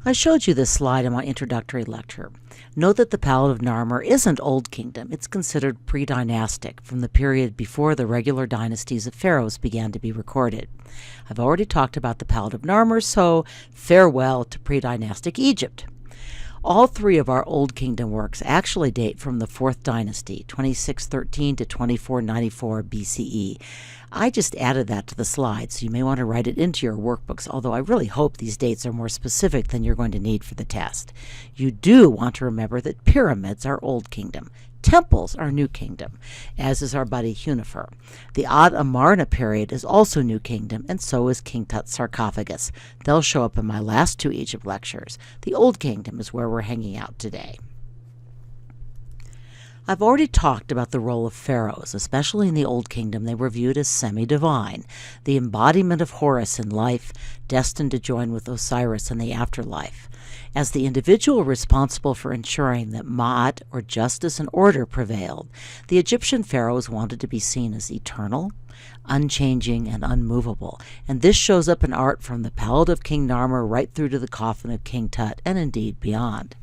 I showed you this slide in my introductory lecture. Note that the Palette of Narmer isn't Old Kingdom. It's considered pre-dynastic, from the period before the regular dynasties of pharaohs began to be recorded. I've already talked about the Palette of Narmer, so farewell to pre-dynastic Egypt. All three of our Old Kingdom works actually date from the 4th dynasty, 2613 to 2494 BCE. I just added that to the slide, so you may want to write it into your workbooks, although I really hope these dates are more specific than you're going to need for the test. You do want to remember that pyramids are Old Kingdom. Temples are New Kingdom, as is our buddy Hunefer. The Ad Amarna period is also New Kingdom, and so is King Tut's sarcophagus. They'll show up in my last 2 Egypt lectures. The Old Kingdom is where we're hanging out today. I've already talked about the role of pharaohs. Especially in the Old Kingdom, they were viewed as semi-divine, the embodiment of Horus in life, destined to join with Osiris in the afterlife. As the individual responsible for ensuring that Ma'at, or justice and order, prevailed, the Egyptian pharaohs wanted to be seen as eternal, unchanging, and unmovable, and this shows up in art from the Palette of King Narmer right through to the coffin of King Tut, and indeed beyond.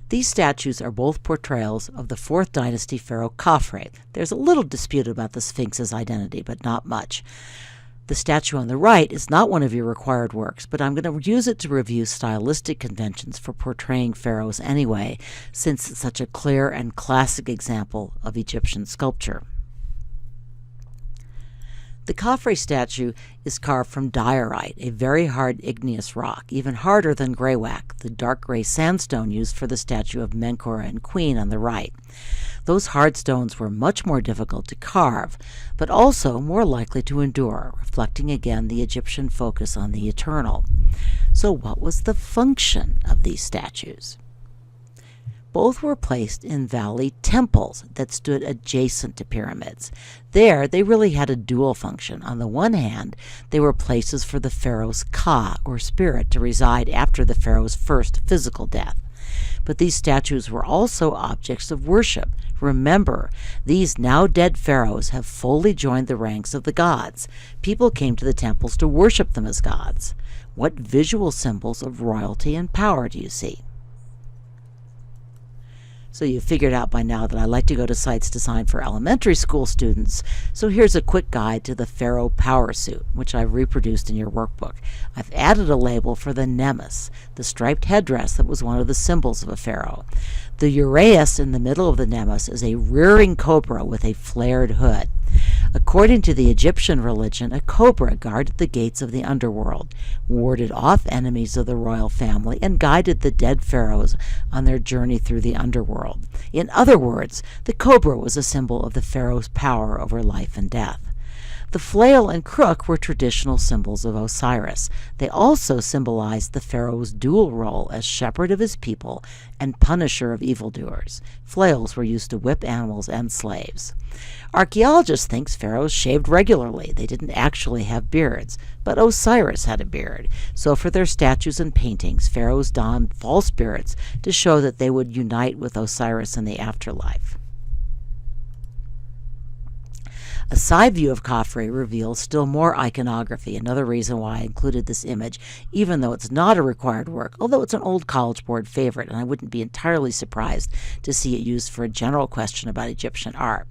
These statues are both portrayals of the 4th dynasty pharaoh Khatre. There's a little dispute about the Sphinx's identity, but not much. The statue on the right is not one of your required works, but I'm going to use it to review stylistic conventions for portraying pharaohs anyway, since it's such a clear and classic example of Egyptian sculpture. The Khatre statue is carved from diorite, a very hard igneous rock, even harder than greywacke, the dark gray sandstone used for the statue of Menkaura and Queen on the right. Those hard stones were much more difficult to carve, but also more likely to endure, reflecting again the Egyptian focus on the eternal. So what was the function of these statues? Both were placed in valley temples that stood adjacent to pyramids. There, they really had a dual function. On the one hand, they were places for the pharaoh's Ka, or spirit, to reside after the pharaoh's first physical death. But these statues were also objects of worship. Remember, these now dead pharaohs have fully joined the ranks of the gods. People came to the temples to worship them as gods. What visual symbols of royalty and power do you see? So you've figured out by now that I like to go to sites designed for elementary school students. So here's a quick guide to the pharaoh power suit, which I've reproduced in your workbook. I've added a label for the nemes, the striped headdress that was one of the symbols of a pharaoh. The uraeus in the middle of the nemes is a rearing cobra with a flared hood. According to the Egyptian religion, a cobra guarded the gates of the underworld, warded off enemies of the royal family, and guided the dead pharaohs on their journey through the underworld. In other words, the cobra was a symbol of the pharaoh's power over life and death. The flail and crook were traditional symbols of Osiris. They also symbolized the pharaoh's dual role as shepherd of his people and punisher of evildoers. Flails were used to whip animals and slaves. Archaeologists think pharaohs shaved regularly. They didn't actually have beards, but Osiris had a beard. So for their statues and paintings, pharaohs donned false beards to show that they would unite with Osiris in the afterlife. A side view of Khatre reveals still more iconography, another reason why I included this image, even though it's not a required work, although it's an old College Board favorite, and I wouldn't be entirely surprised to see it used for a general question about Egyptian art.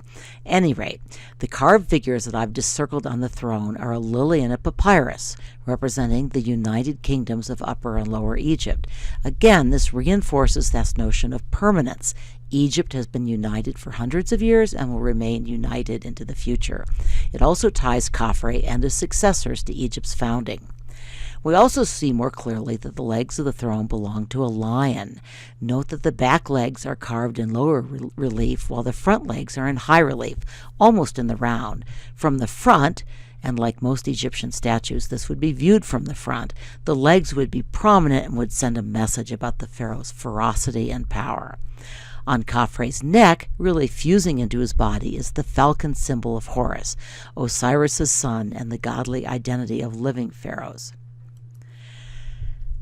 At any rate, the carved figures that I've just circled on the throne are a lily and a papyrus, representing the united kingdoms of Upper and Lower Egypt. Again, this reinforces this notion of permanence. Egypt has been united for hundreds of years and will remain united into the future. It also ties Khafre and his successors to Egypt's founding. We also see more clearly that the legs of the throne belong to a lion. Note that the back legs are carved in lower relief, while the front legs are in high relief, almost in the round. From the front, and like most Egyptian statues, this would be viewed from the front, the legs would be prominent and would send a message about the pharaoh's ferocity and power. On Khafre's neck, really fusing into his body, is the falcon symbol of Horus, Osiris's son and the godly identity of living pharaohs.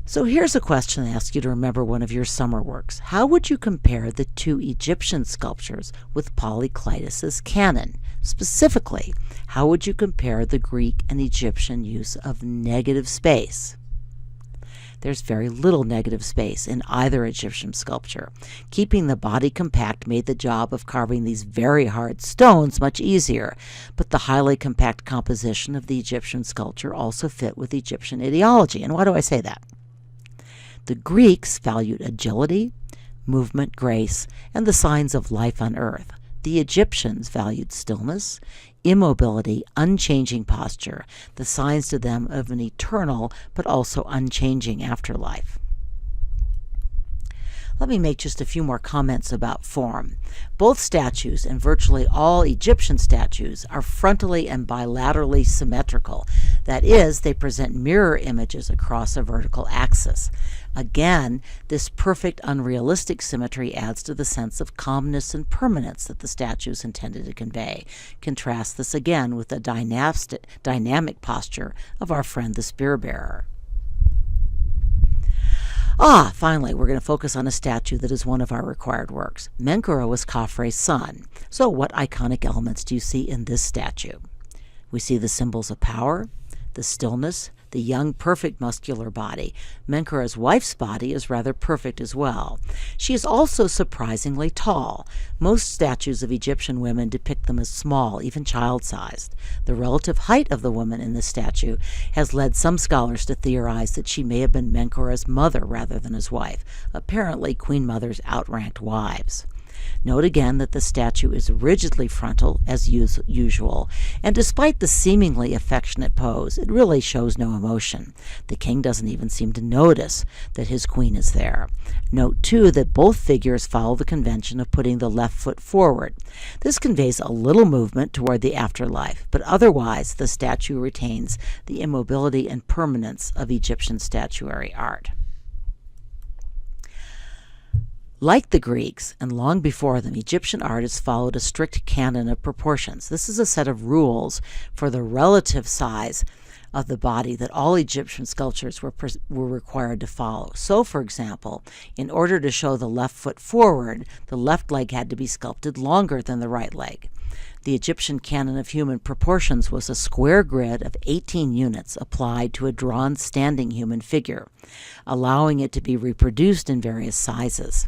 So here's a question I ask you to remember one of your summer works. How would you compare the two Egyptian sculptures with Polykleides' canon? Specifically, how would you compare the Greek and Egyptian use of negative space? There's very little negative space in either Egyptian sculpture. Keeping the body compact made the job of carving these very hard stones much easier, but the highly compact composition of the Egyptian sculpture also fit with Egyptian ideology. And why do I say that? The Greeks valued agility, movement, grace, and the signs of life on earth. The Egyptians valued stillness, immobility, unchanging posture, the signs to them of an eternal but also unchanging afterlife. Let me make just a few more comments about form. Both statues, and virtually all Egyptian statues, are frontally and bilaterally symmetrical. That is, they present mirror images across a vertical axis. Again, this perfect, unrealistic symmetry adds to the sense of calmness and permanence that the statue is intended to convey. Contrast this again with the dynamic posture of our friend the spear-bearer. Finally, we're going to focus on a statue that is one of our required works. Menkaura was Khufu's son. So what iconic elements do you see in this statue? We see the symbols of power, the stillness, the young, perfect muscular body. Menkaura's wife's body is rather perfect as well. She is also surprisingly tall. Most statues of Egyptian women depict them as small, even child-sized. The relative height of the woman in this statue has led some scholars to theorize that she may have been Menkaura's mother rather than his wife. Apparently, queen mothers outranked wives. Note again that the statue is rigidly frontal as usual, and despite the seemingly affectionate pose, it really shows no emotion. The king doesn't even seem to notice that his queen is there. Note, too, that both figures follow the convention of putting the left foot forward. This conveys a little movement toward the afterlife, but otherwise the statue retains the immobility and permanence of Egyptian statuary art. Like the Greeks, and long before them, Egyptian artists followed a strict canon of proportions. This is a set of rules for the relative size of the body that all Egyptian sculptures were required to follow. So, for example, in order to show the left foot forward, the left leg had to be sculpted longer than the right leg. The Egyptian canon of human proportions was a square grid of 18 units applied to a drawn standing human figure, allowing it to be reproduced in various sizes.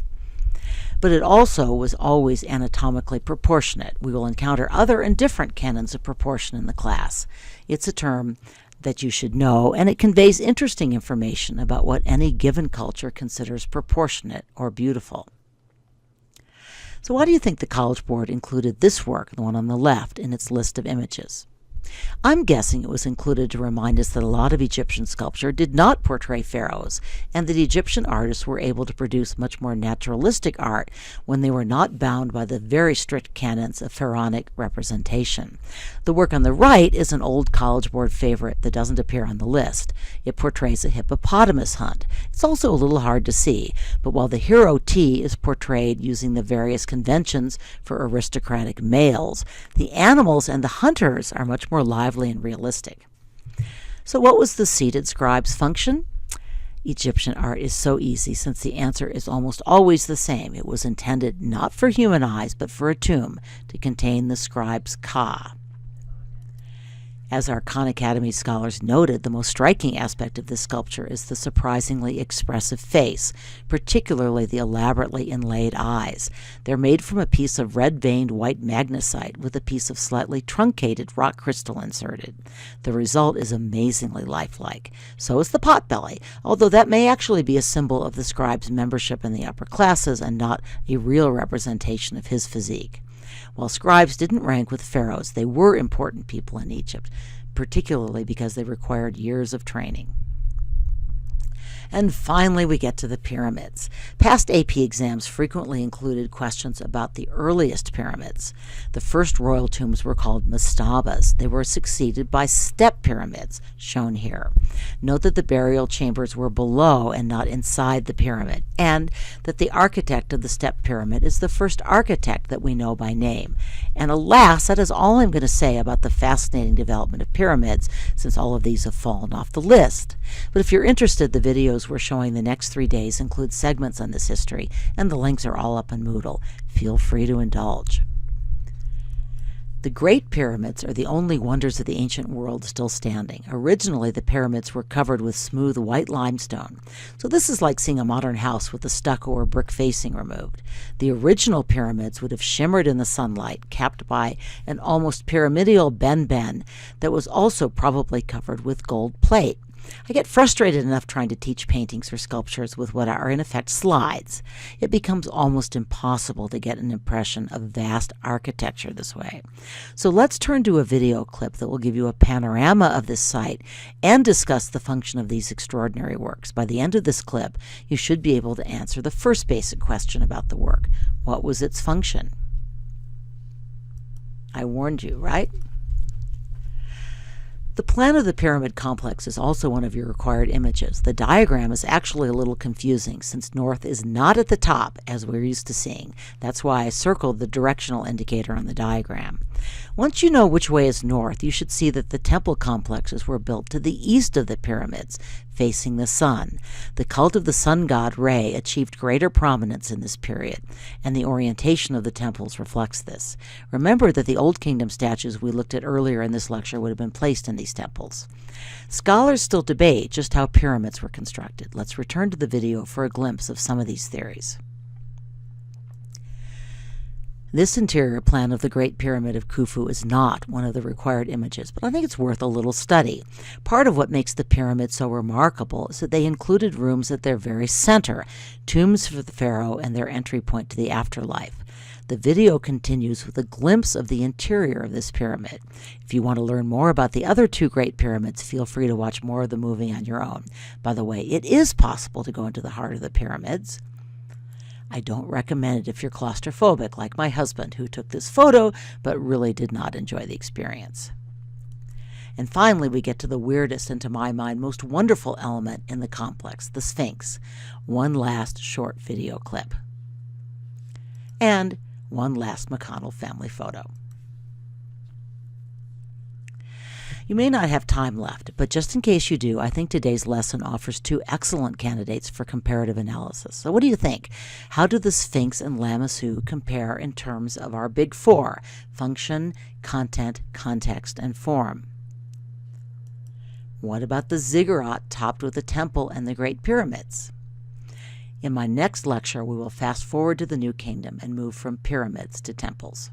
But it also was always anatomically proportionate. We will encounter other and different canons of proportion in the class. It's a term that you should know, and it conveys interesting information about what any given culture considers proportionate or beautiful. So why do you think the College Board included this work, the one on the left, in its list of images? I'm guessing it was included to remind us that a lot of Egyptian sculpture did not portray pharaohs, and that Egyptian artists were able to produce much more naturalistic art when they were not bound by the very strict canons of pharaonic representation. The work on the right is an old College Board favorite that doesn't appear on the list. It portrays a hippopotamus hunt. It's also a little hard to see, but while the hero T is portrayed using the various conventions for aristocratic males, the animals and the hunters are much more lively and realistic. So what was the seated scribe's function? Egyptian art is so easy since the answer is almost always the same. It was intended not for human eyes but for a tomb to contain the scribe's ka. As our Khan Academy scholars noted, the most striking aspect of this sculpture is the surprisingly expressive face, particularly the elaborately inlaid eyes. They're made from a piece of red-veined white magnesite with a piece of slightly truncated rock crystal inserted. The result is amazingly lifelike. So is the potbelly, although that may actually be a symbol of the scribe's membership in the upper classes and not a real representation of his physique. While scribes didn't rank with pharaohs, they were important people in Egypt, particularly because they required years of training. And finally, we get to the pyramids. Past AP exams frequently included questions about the earliest pyramids. The first royal tombs were called mastabas. They were succeeded by step pyramids, shown here. Note that the burial chambers were below and not inside the pyramid, and that the architect of the step pyramid is the first architect that we know by name. And alas, that is all I'm going to say about the fascinating development of pyramids, since all of these have fallen off the list. But if you're interested, the videos we're showing the next 3 days include segments on this history, and the links are all up on Moodle. Feel free to indulge. The Great Pyramids are the only wonders of the ancient world still standing. Originally, the pyramids were covered with smooth white limestone. So this is like seeing a modern house with the stucco or brick facing removed. The original pyramids would have shimmered in the sunlight, capped by an almost pyramidal ben that was also probably covered with gold plate. I get frustrated enough trying to teach paintings or sculptures with what are in effect slides. It becomes almost impossible to get an impression of vast architecture this way. So let's turn to a video clip that will give you a panorama of this site and discuss the function of these extraordinary works. By the end of this clip, you should be able to answer the first basic question about the work. What was its function? I warned you, right? The plan of the pyramid complex is also one of your required images. The diagram is actually a little confusing since north is not at the top as we're used to seeing. That's why I circled the directional indicator on the diagram. Once you know which way is north, you should see that the temple complexes were built to the east of the pyramids, facing the sun. The cult of the sun god Re achieved greater prominence in this period, and the orientation of the temples reflects this. Remember that the Old Kingdom statues we looked at earlier in this lecture would have been placed in these temples. Scholars still debate just how pyramids were constructed. Let's return to the video for a glimpse of some of these theories. This interior plan of the Great Pyramid of Khufu is not one of the required images, but I think it's worth a little study. Part of what makes the pyramid so remarkable is that they included rooms at their very center, tombs for the pharaoh and their entry point to the afterlife. The video continues with a glimpse of the interior of this pyramid. If you want to learn more about the other two Great Pyramids, feel free to watch more of the movie on your own. By the way, it is possible to go into the heart of the pyramids. I don't recommend it if you're claustrophobic, like my husband, who took this photo but really did not enjoy the experience. And finally, we get to the weirdest and, to my mind, most wonderful element in the complex, the Sphinx. One last short video clip. And one last McConnell family photo. You may not have time left, but just in case you do, I think today's lesson offers two excellent candidates for comparative analysis. So what do you think? How do the Sphinx and Lamassu compare in terms of our big four: function, content, context, and form? What about the ziggurat topped with the temple and the Great Pyramids? In my next lecture, we will fast forward to the New Kingdom and move from pyramids to temples.